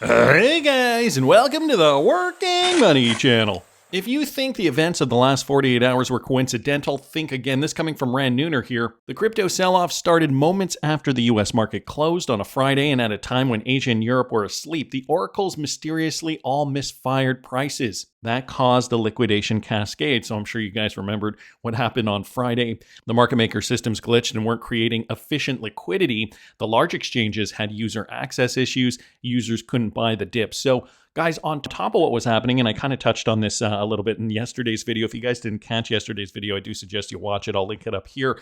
Hey guys, and welcome to the Working Money Channel. If you think the events of the last 48 hours were coincidental, think again. This coming from Rand Nooner here. The crypto sell-off started moments after the US market closed on a Friday, and at a time when Asia and Europe were asleep, the oracles mysteriously all misfired prices. That caused a liquidation cascade, so I'm sure you guys remembered what happened on Friday. The market maker systems glitched and weren't creating efficient liquidity. The large exchanges had user access issues. Users couldn't buy the dip. So guys, on top of what was happening, and I kind of touched on this a little bit in yesterday's video. If you guys didn't catch yesterday's video, I do suggest you watch it. I'll link it up here.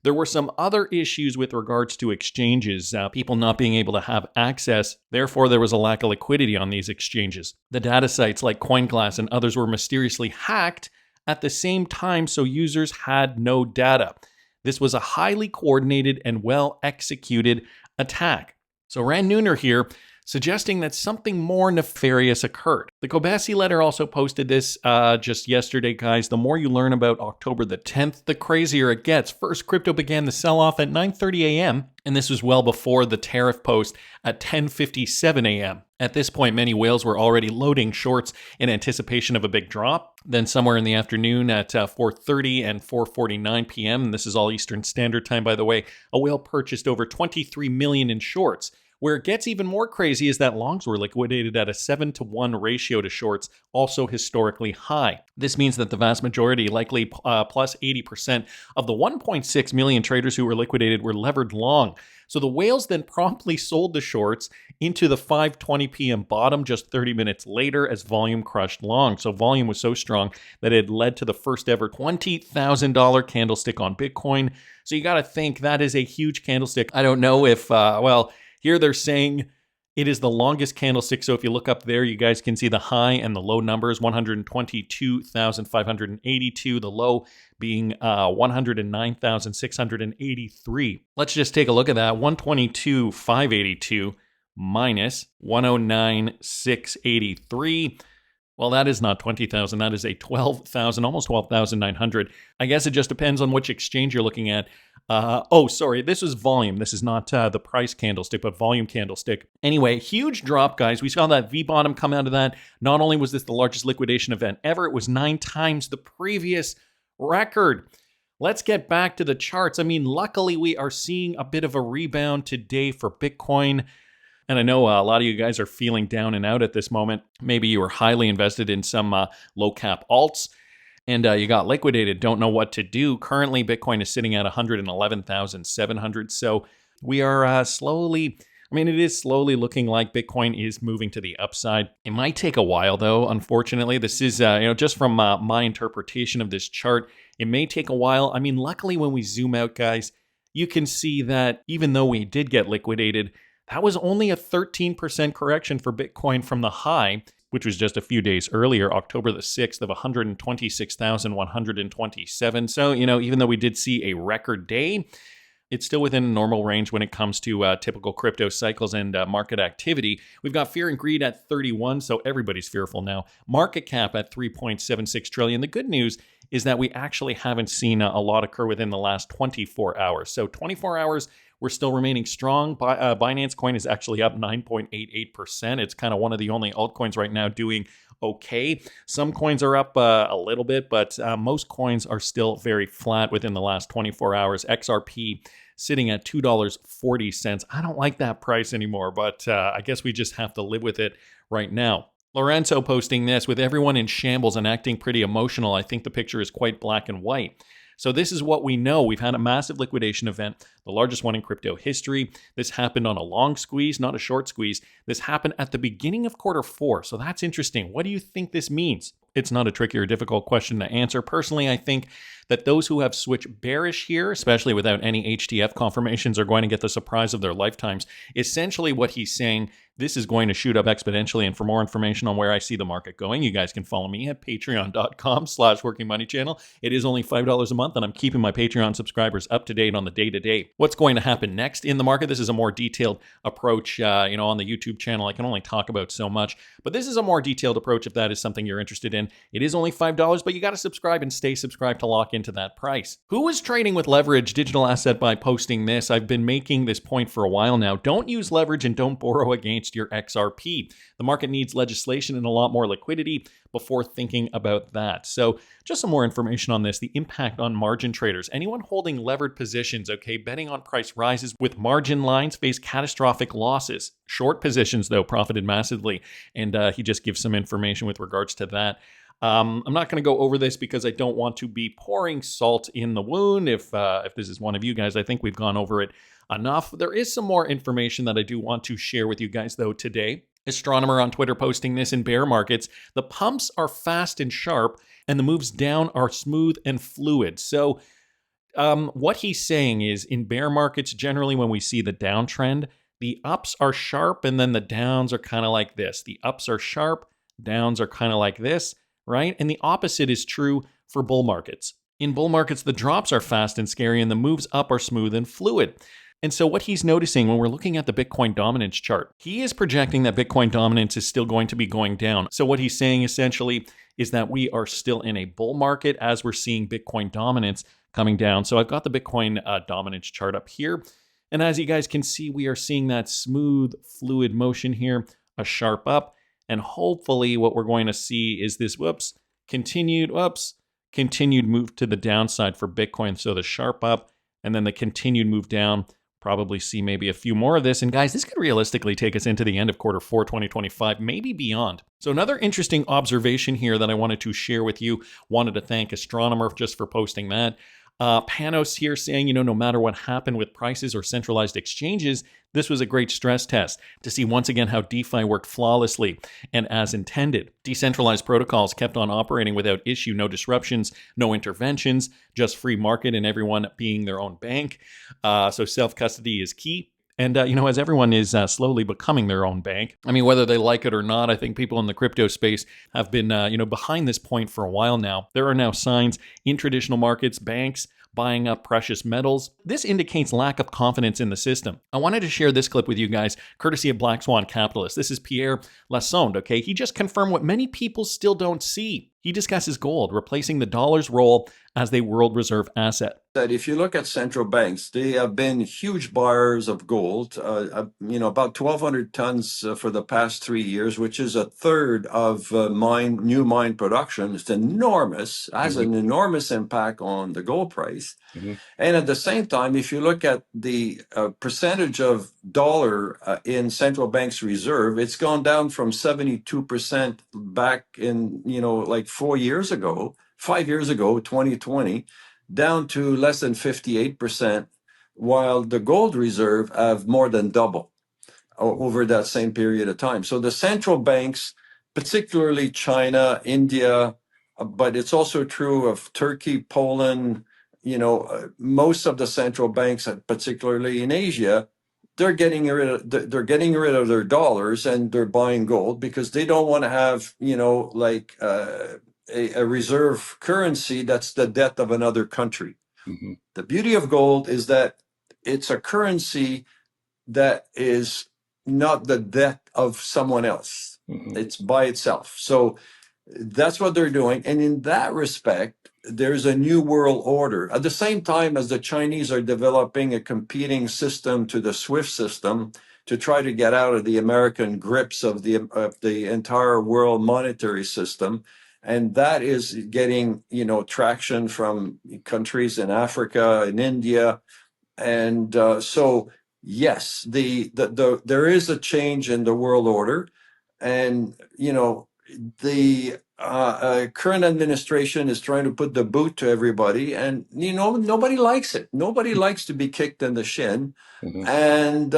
There were some other issues with regards to exchanges, people not being able to have access. Therefore, there was a lack of liquidity on these exchanges. The data sites like CoinGlass and others were mysteriously hacked at the same time, so users had no data. This was a highly coordinated and well-executed attack. So Rand Nooner here, suggesting that something more nefarious occurred. The Kobasi letter also posted this just yesterday, guys. The more you learn about October the 10th, the crazier it gets. First, crypto began the sell-off at 9:30 a.m., and this was well before the tariff post at 10:57 a.m. At this point, many whales were already loading shorts in anticipation of a big drop. Then somewhere in the afternoon at 4:30 and 4:49 p.m., and this is all Eastern Standard Time, by the way, a whale purchased over 23 million in shorts. Where it gets even more crazy is that longs were liquidated at a 7-to-1 ratio to shorts, also historically high. This means that the vast majority, likely plus 80% of the 1.6 million traders who were liquidated were levered long. So the whales then promptly sold the shorts into the 5:20 p.m. bottom just 30 minutes later as volume crushed long. So volume was so strong that it led to the first ever $20,000 candlestick on Bitcoin. So you got to think that is a huge candlestick. I don't know if, here they're saying it is the longest candlestick. So if you look up there, you guys can see the high and the low numbers, 122,582, the low being 109,683. Let's just take a look at that. 122,582 minus 109,683. Well, that is not 20,000. That is a 12,000, almost 12,900. I guess it just depends on which exchange you're looking at. This is volume. This is not the price candlestick, but volume candlestick. Anyway, huge drop, guys. We saw that V-bottom come out of that. Not only was this the largest liquidation event ever, it was 9 times the previous record. Let's get back to the charts. I mean, luckily, we are seeing a bit of a rebound today for Bitcoin. And I know a lot of you guys are feeling down and out at this moment. Maybe you were highly invested in some low-cap alts, and you got liquidated, don't know what to do. Currently, Bitcoin is sitting at 111,700. So we are it is slowly looking like Bitcoin is moving to the upside. It might take a while, though, unfortunately. This is, just from my interpretation of this chart, it may take a while. I mean, luckily, when we zoom out, guys, you can see that even though we did get liquidated, that was only a 13% correction for Bitcoin from the high, which was just a few days earlier, October the 6th of 126,127. So, even though we did see a record day, it's still within a normal range when it comes to typical crypto cycles and market activity. We've got fear and greed at 31, so everybody's fearful now. Market cap at 3.76 trillion. The good news is that we actually haven't seen a lot occur within the last 24 hours. So 24 hours, we're still remaining strong. Binance Coin is actually up 9.88%. It's kind of one of the only altcoins right now doing okay. Some coins are up a little bit, but most coins are still very flat within the last 24 hours. XRP sitting at $2.40. I don't like that price anymore, but I guess we just have to live with it right now. Lorenzo posting this, with everyone in shambles and acting pretty emotional, I think the picture is quite black and white. So this is what we know. We've had a massive liquidation event, the largest one in crypto history. This happened on a long squeeze, not a short squeeze. This happened at the beginning of quarter 4. So that's interesting. What do you think this means? It's not a tricky or difficult question to answer. Personally, I think that those who have switched bearish here, especially without any HTF confirmations, are going to get the surprise of their lifetimes. Essentially what he's saying, this is going to shoot up exponentially. And for more information on where I see the market going, you guys can follow me at patreon.com/workingmoneychannel. It is only $5 a month, and I'm keeping my Patreon subscribers up to date on the day-to-day. What's going to happen next in the market? This is a more detailed approach. On the YouTube channel, I can only talk about so much, but this is a more detailed approach if that is something you're interested in. It is only $5, but you got to subscribe and stay subscribed to lock into that price. Who is trading with leverage digital asset by posting this? I've been making this point for a while now. Don't use leverage and don't borrow against against your XRP. The market needs legislation and a lot more liquidity before thinking about that. So just some more information on this, the impact on margin traders. Anyone holding levered positions, okay, betting on price rises with margin lines face catastrophic losses. Short positions, though, profited massively. And he just gives some information with regards to that. I'm not going to go over this because I don't want to be pouring salt in the wound. If this is one of you guys, I think we've gone over it enough. There is some more information that I do want to share with you guys, though, today. Astronomer on Twitter posting this: in bear markets, the pumps are fast and sharp, and the moves down are smooth and fluid. So what he's saying is, in bear markets, generally when we see the downtrend, the ups are sharp, and then the downs are kind of like this. The ups are sharp, downs are kind of like this, right? And the opposite is true for bull markets. In bull markets, the drops are fast and scary, and the moves up are smooth and fluid. And so what he's noticing when we're looking at the Bitcoin dominance chart, he is projecting that Bitcoin dominance is still going to be going down. So what he's saying essentially is that we are still in a bull market as we're seeing Bitcoin dominance coming down. So I've got the Bitcoin dominance chart up here. And as you guys can see, we are seeing that smooth, fluid motion here, a sharp up. And hopefully what we're going to see is this, continued move to the downside for Bitcoin. So the sharp up and then the continued move down. Probably see maybe a few more of this. And guys, this could realistically take us into the end of Q4 2025, maybe beyond. So another interesting observation here that I wanted to share with you. Wanted to thank Astronomer just for posting that. Panos here saying, no matter what happened with prices or centralized exchanges, this was a great stress test to see once again how DeFi worked flawlessly and as intended. Decentralized protocols kept on operating without issue, no disruptions, no interventions, just free market and everyone being their own bank. So self-custody is key. And, as everyone is slowly becoming their own bank, I mean, whether they like it or not, I think people in the crypto space have been, behind this point for a while now. There are now signs in traditional markets, banks buying up precious metals. This indicates lack of confidence in the system. I wanted to share this clip with you guys, courtesy of Black Swan Capitalist. This is Pierre Lassonde, okay? He just confirmed what many people still don't see. He discusses gold, replacing the dollar's role as the world reserve asset. That if you look at central banks, they have been huge buyers of gold, about 1,200 tons for the past 3 years, which is a third of new mine production. It's enormous, has an enormous impact on the gold price. And at the same time, if you look at the percentage of dollar in central banks reserve, it's gone down from 72% back in, 5 years ago, 2020, down to less than 58%, while the gold reserve have more than doubled over that same period of time. So the central banks, particularly China, India, but it's also true of Turkey, Poland, most of the central banks, particularly in Asia, they're getting rid of their dollars and they're buying gold because they don't want to have, a reserve currency that's the debt of another country. The beauty of gold is that it's a currency that is not the debt of someone else. It's by itself. So that's what they're doing. And in that respect, there's a new world order. At the same time as the Chinese are developing a competing system to the SWIFT system to try to get out of the American grips of the entire world monetary system. And that is getting, traction from countries in Africa and India. And so, yes, there is a change in the world order. And, the current administration is trying to put the boot to everybody. And, nobody likes it. Nobody likes to be kicked in the shin. And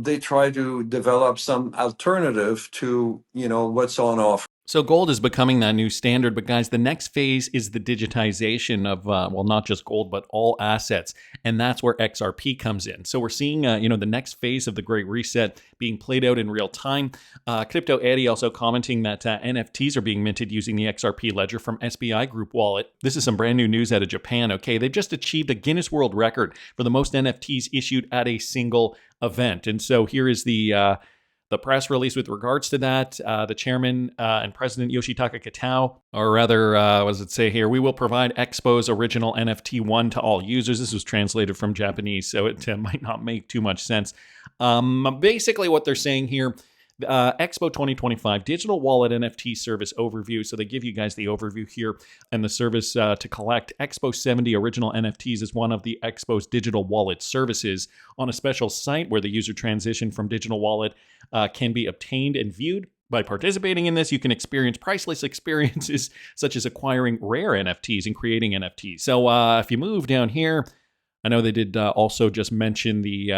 they try to develop some alternative to, what's on offer. So gold is becoming that new standard, but guys, the next phase is the digitization of, not just gold, but all assets. And that's where XRP comes in. So we're seeing, the next phase of the Great Reset being played out in real time. Crypto Eddie also commenting that NFTs are being minted using the XRP ledger from SBI Group Wallet. This is some brand new news out of Japan, okay? They've just achieved a Guinness World Record for the most NFTs issued at a single event. And so here is the press release with regards to that. The chairman and president Yoshitaka Kitao, or rather, what does it say here? We will provide Expo's original NFT 1 to all users. This was translated from Japanese, so it might not make too much sense. Basically, what they're saying here, Expo 2025 Digital Wallet NFT Service Overview. So they give you guys the overview here, and the service to collect Expo 70 original NFTs is one of the Expo's digital wallet services on a special site where the user transition from digital wallet can be obtained and viewed. By participating in this, you can experience priceless experiences such as acquiring rare NFTs and creating NFTs. So if you move down here, I know they did also just mention the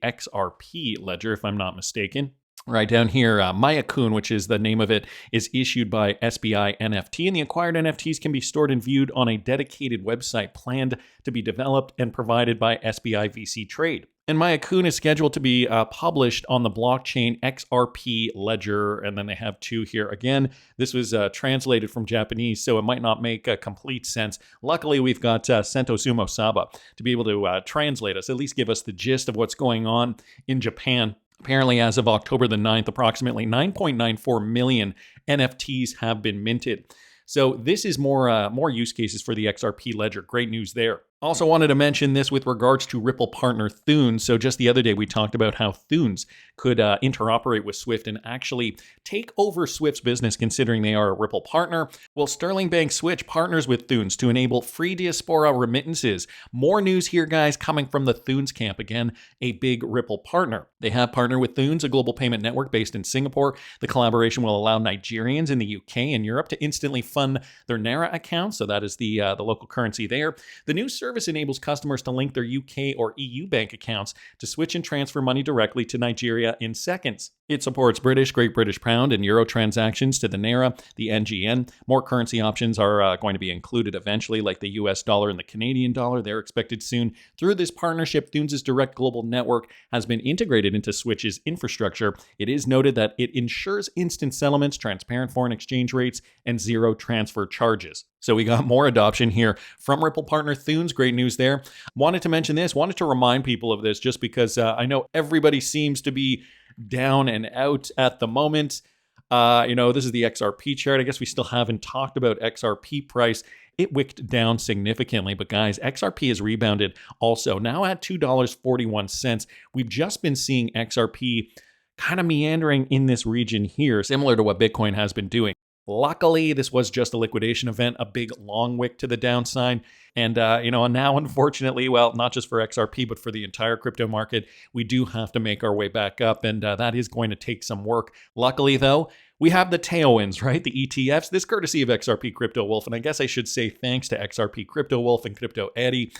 XRP ledger, if I'm not mistaken. Right down here, Mayakun, which is the name of it, is issued by SBI NFT, and the acquired NFTs can be stored and viewed on a dedicated website planned to be developed and provided by SBI VC Trade. And Mayakun is scheduled to be published on the blockchain XRP ledger, and then they have two here. Again, this was translated from Japanese, so it might not make complete sense. Luckily, we've got Sento Sumo Saba to be able to translate us, at least give us the gist of what's going on in Japan. Apparently, as of October the 9th, approximately 9.94 million NFTs have been minted. So this is more use cases for the XRP ledger. Great news there. Also wanted to mention this with regards to Ripple partner Thunes. So just the other day, we talked about how Thunes could interoperate with Swift and actually take over Swift's business, considering they are a Ripple partner. Well, Sterling Bank Switch partners with Thunes to enable free diaspora remittances. More news here, guys, coming from the Thunes camp. Again, a big Ripple partner. They have partnered with Thunes, a global payment network based in Singapore. The collaboration will allow Nigerians in the UK and Europe to instantly fund their Naira accounts. So that is the local currency there. The new service enables customers to link their UK or EU bank accounts to switch and transfer money directly to Nigeria in seconds. It supports British, Great British Pound, and Euro transactions to the Naira, the NGN. More currency options are going to be included eventually, like the US dollar and the Canadian dollar. They're expected soon. Through this partnership, Thunes' direct global network has been integrated into Switch's infrastructure. It is noted that it ensures instant settlements, transparent foreign exchange rates, and zero transfer charges. So we got more adoption here from Ripple partner Thunes. Great news there. Wanted to mention this, wanted to remind people of this just because I know everybody seems to be down and out at the moment. This is the XRP chart. I guess we still haven't talked about XRP price. It wicked down significantly, but guys, XRP has rebounded also, now at $2.41. We've just been seeing XRP kind of meandering in this region here, similar to what Bitcoin has been doing. Luckily, this was just a liquidation event, a big long wick to the downside. And, now, unfortunately, well, not just for XRP, but for the entire crypto market, we do have to make our way back up. And that is going to take some work. Luckily, though, we have the tailwinds, right? The ETFs, this courtesy of XRP Crypto Wolf. And I guess I should say thanks to XRP Crypto Wolf and Crypto Eddie,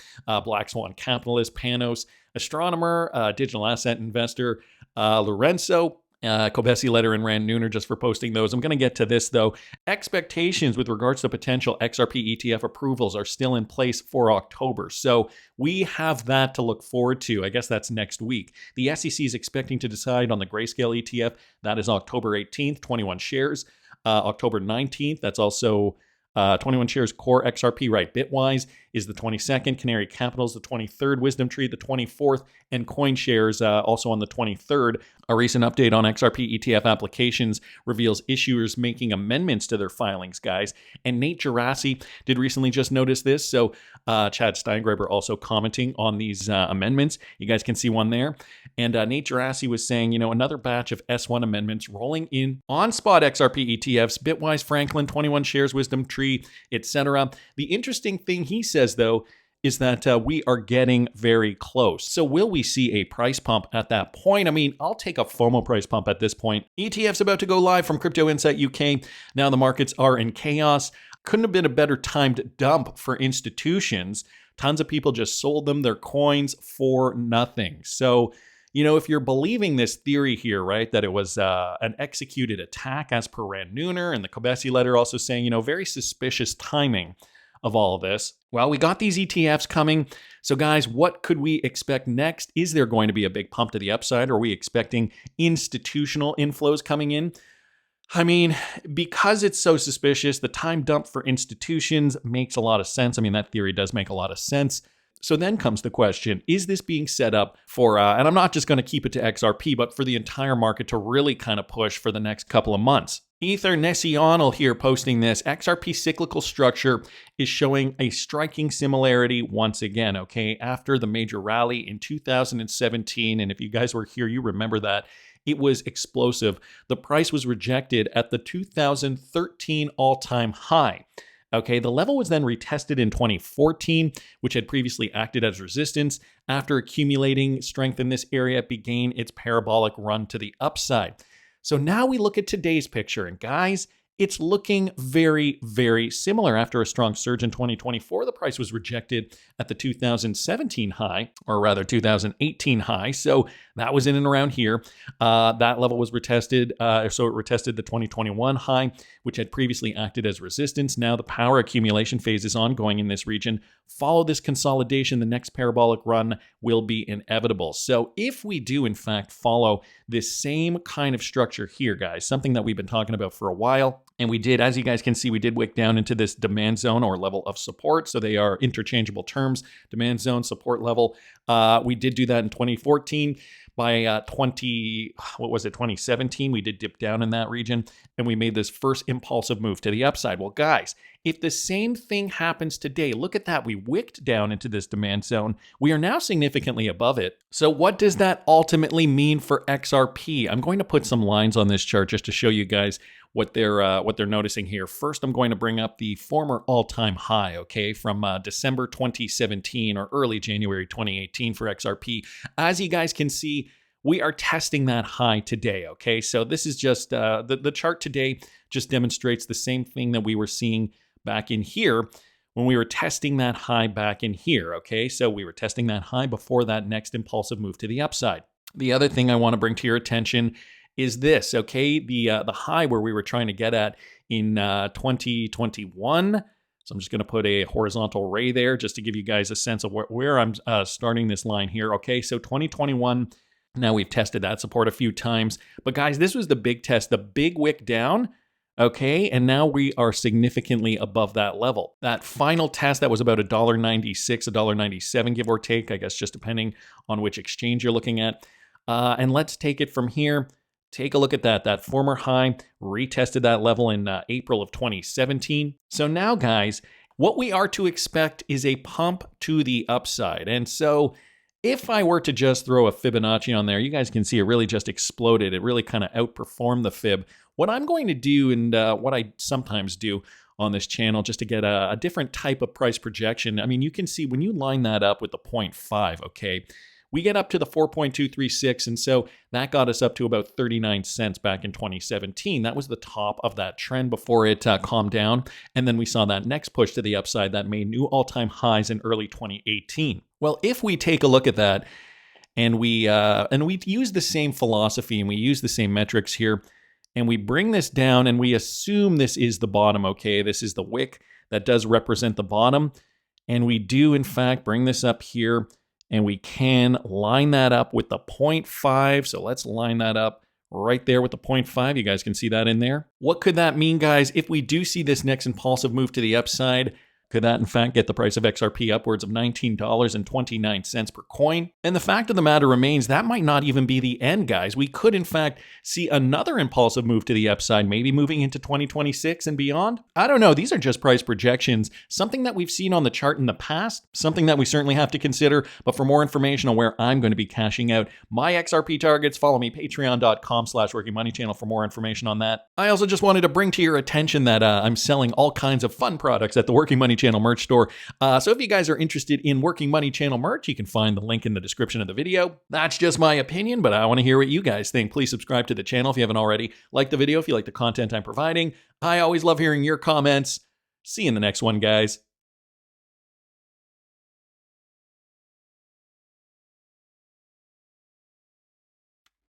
Black Swan Capitalist, Panos, Astronomer, Digital Asset Investor, Lorenzo, Kobesi Letter and Rand Nooner just for posting those. I'm going to get to this though. Expectations with regards to potential XRP ETF approvals are still in place for October. So we have that to look forward to. I guess that's next week. The SEC is expecting to decide on the Grayscale ETF. That is October 18th, 21 shares. October 19th, that's also 21 shares core XRP, right? Bitwise is the 22nd, Canary Capital's the 23rd, Wisdom Tree the 24th, and CoinShares also on the 23rd. A recent update on XRP ETF applications reveals issuers making amendments to their filings, guys. And Nate Gerasi did recently just notice this. So Chad Steingraber also commenting on these amendments. You guys can see one there. And Nate Gerasi was saying, another batch of S1 amendments rolling in on spot XRP ETFs, Bitwise, Franklin, 21 shares, Wisdom Tree, etc. The interesting thing he says, though, is that we are getting very close. So will we see a price pump at that point? I mean, I'll take a FOMO price pump at this point. ETF's about to go live from Crypto Insight UK. Now the markets are in chaos. Couldn't have been a better timed dump for institutions. Tons of people just sold them their coins for nothing. So, if you're believing this theory here, right, that it was an executed attack as per Rand Nooner, and the Kobesi letter also saying, very suspicious timing of all of this. Well, we got these ETFs coming. So guys, what could we expect next? Is there going to be a big pump to the upside? Are we expecting institutional inflows coming in? I mean, because it's so suspicious, the time dump for institutions makes a lot of sense. I mean, that theory does make a lot of sense. So then comes the question, is this being set up for, and I'm not just going to keep it to XRP, but for the entire market to really kind of push for the next couple of months? Ether Nessional here posting this. XRP cyclical structure is showing a striking similarity once again, okay? After the major rally in 2017, and if you guys were here, you remember that. it was explosive. The price was rejected at the 2013 all-time high. Okay, the level was then retested in 2014, which had previously acted as resistance. After accumulating strength in this area, it began its parabolic run to the upside. So now we look at today's picture, and guys, it's looking very, very similar. After a strong surge in 2024, the price was rejected at the 2017 high, or rather 2018 high. So that was in and around here. That level was retested. So it retested the 2021 high, which had previously acted as resistance. Now the power accumulation phase is ongoing in this region. Follow this consolidation. The next parabolic run will be inevitable. So if we do, in fact, follow this same kind of structure here, guys, something that we've been talking about for a while, and we did, as you guys can see, we did wick down into this demand zone or level of support. So they are interchangeable terms, demand zone, support level. We did do that in 2014. By 2017, we did dip down in that region, and we made this first impulsive move to the upside. Well, guys, if the same thing happens today, look at that. We wicked down into this demand zone. We are now significantly above it. So what does that ultimately mean for XRP? I'm going to put some lines on this chart just to show you guys what they're noticing here. First, I'm going to bring up the former all-time high, okay, from December 2017 or early January 2018 for XRP. As you guys can see, we are testing that high today, okay? So this is just, the chart today just demonstrates the same thing that we were seeing back in here when we were testing that high back in here, okay? So we were testing that high before that next impulsive move to the upside. The other thing I want to bring to your attention is this, okay? The high where we were trying to get at in 2021. So I'm just going to put a horizontal ray there just to give you guys a sense of where I'm starting this line here. Okay, so 2021, now we've tested that support a few times. But guys, this was the big test, the big wick down. Okay, and now we are significantly above that level. That final test, that was about $1.96, $1.97, give or take, I guess, just depending on which exchange you're looking at. And let's take it from here. Take a look at that. That former high retested that level in April of 2017. So now, guys, what we are to expect is a pump to the upside. And so if I were to just throw a Fibonacci on there, you guys can see it really just exploded. It really kind of outperformed the Fib. What I'm going to do, and what I sometimes do on this channel, just to get a different type of price projection, I mean, you can see when you line that up with the 0.5, okay, we get up to the 4.236, and so that got us up to about 39 cents back in 2017. That was the top of that trend before it calmed down, and then we saw that next push to the upside that made new all-time highs in early 2018. Well, if we take a look at that, and we use the same philosophy and we use the same metrics here, and we bring this down and we assume this is the bottom, okay? This is the wick that does represent the bottom, and we do, in fact, bring this up here, and we can line that up with the 0.5. So let's line that up right there with the 0.5. You guys can see that in there. What could that mean, guys? If we do see this next impulsive move to the upside, could that in fact get the price of XRP upwards of $19.29 per coin? And the fact of the matter remains, that might not even be the end, guys. We could in fact see another impulsive move to the upside, maybe moving into 2026 and beyond. I don't know. These are just price projections, something that we've seen on the chart in the past, something that we certainly have to consider. But for more information on where I'm going to be cashing out my XRP targets, follow me, patreon.com/workingmoneychannel for more information on that. I also just wanted to bring to your attention that I'm selling all kinds of fun products at the Working Money Channel merch store. So if you guys are interested in Working Money Channel merch, you can find the link in the description of the video. That's just my opinion, but I want to hear what you guys think. Please subscribe to the channel if you haven't already. Like the video if you like the content I'm providing. I always love hearing your comments. See you in the next one, guys.